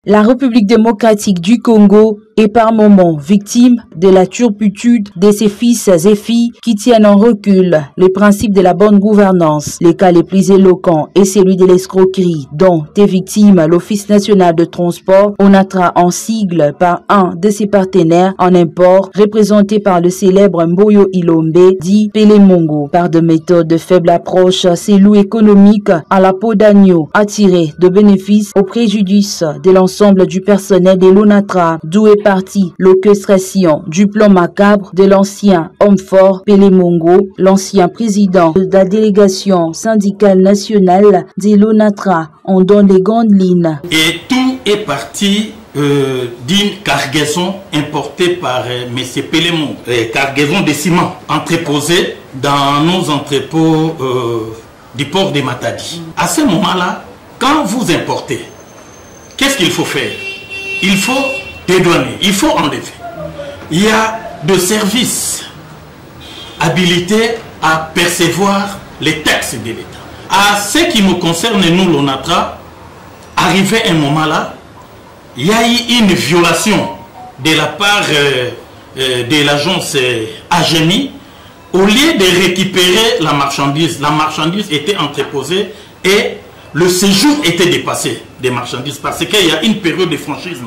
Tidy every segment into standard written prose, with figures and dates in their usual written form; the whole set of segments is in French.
La République démocratique du Congo est par moments victime de la turpitude de ses fils et filles qui tiennent en recul les principes de la bonne gouvernance. Les cas les plus éloquents est celui de l'escroquerie dont est victime l'Office national de transport, ONATRA en sigle, par un de ses partenaires en import, représenté par le célèbre Mboyo Ilombe, dit Pélémongo. Par de méthodes de faible approche, ces loups économiques à la peau d'agneau attirés de bénéfices au préjudice de l'ensemble du personnel de l'ONATRA, d'où est partie l'orchestration du plan macabre de l'ancien homme fort Pélémongo, l'ancien président de la délégation syndicale nationale de l'ONATRA, en donne les grandes lignes. Et tout est parti d'une cargaison importée par M. Pélémongo, cargaison de ciment entreposée dans nos entrepôts du port de Matadi. À ce moment-là, quand vous importez, qu'est-ce qu'il faut faire? Il faut dédouaner, il faut enlever. Il y a de services habilités à percevoir les taxes de l'État. À ce qui nous concerne, nous, l'ONATRA, arrivé un moment là, il y a eu une violation de la part de l'agence AGEMI. Au lieu de récupérer la marchandise était entreposée et le séjour était dépassé des marchandises parce qu'il y a une période de franchise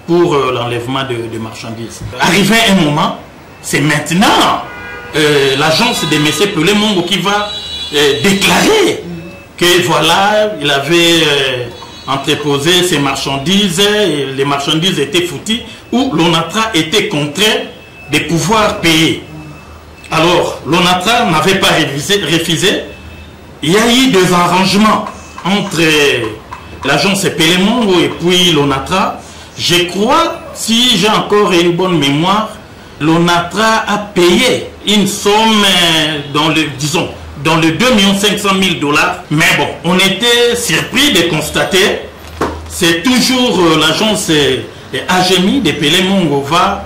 pour l'enlèvement de marchandises. Arrivé un moment, c'est maintenant l'agence de M. Pélémongo qui va déclarer que voilà, il avait entreposé ses marchandises, et les marchandises étaient foutues, où l'ONATRA était contraint de pouvoir payer. Alors, l'ONATRA n'avait pas refusé. Il y a eu des arrangements entre l'agence Pélémongo et puis l'ONATRA. Je crois, si j'ai encore une bonne mémoire, l'ONATRA a payé une somme dans le 2 500 000 $. Mais bon, on était surpris de constater, c'est toujours l'agence AGEMI de Pélémongo va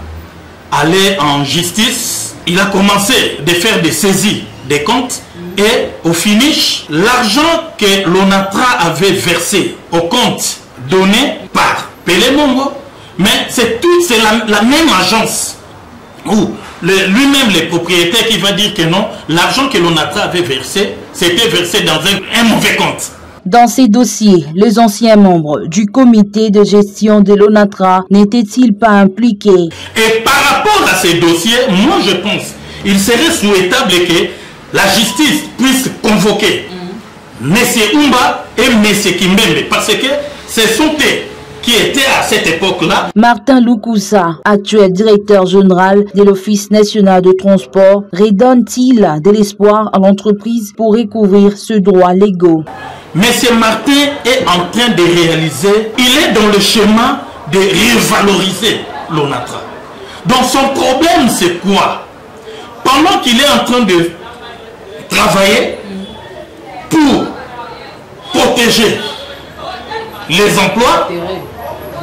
aller en justice. Il a commencé de faire des saisies des comptes et au finish, l'argent que l'ONATRA avait versé au compte donné par Pélémongo, mais c'est la même agence où lui-même les propriétaires qui va dire que non, l'argent que l'ONATRA avait versé, c'était versé dans un mauvais compte. Dans ces dossiers, les anciens membres du comité de gestion de l'ONATRA n'étaient-ils pas impliqués? Et par rapport à ces dossiers, moi je pense qu'il serait souhaitable que la justice puisse convoquer M. Umba et M. Kimbembe, parce que ce sont eux qui étaient à cette époque-là. Martin Lukusa, actuel directeur général de l'Office national de transport, redonne-t-il de l'espoir à l'entreprise pour recouvrir ce droit légaux? M. Martin est en train de réaliser, il est dans le chemin de revaloriser l'ONATRA. Donc son problème c'est quoi? Pendant qu'il est en train de travailler pour protéger les emplois,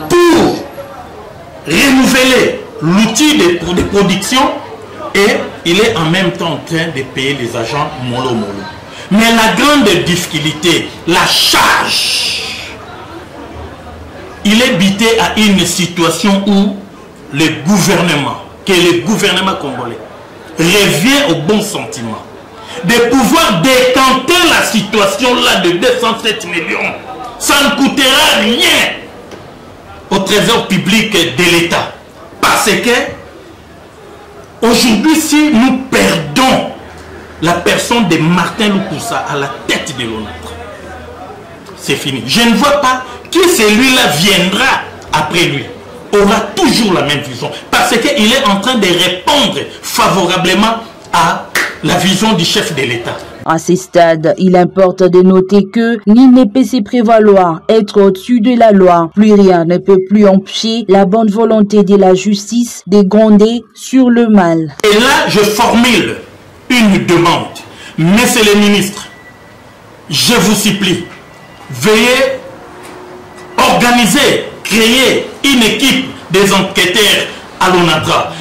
pour renouveler l'outil de production, et il est en même temps en train de payer les agents mollo. Mais la grande difficulté, la charge, il est bité à une situation où le gouvernement congolais revient au bon sentiment de pouvoir décanter la situation là de 207 millions. Ça ne coûtera rien au trésor public de l'État. Parce que aujourd'hui, si nous perdons la personne de Martin Lukusa à la tête de l'ONATRA, c'est fini. Je ne vois pas qui celui-là viendra après lui. Aura toujours la même vision. Parce qu'il est en train de répondre favorablement à la vision du chef de l'État. À ce stade, il importe de noter que nul ne peut se prévaloir être au-dessus de la loi. Plus rien ne peut plus empêcher la bonne volonté de la justice de gronder sur le mal. Et là, je formule une demande. Monsieur le ministre, je vous supplie, veuillez organiser, créer une équipe des enquêteurs à l'ONATRA.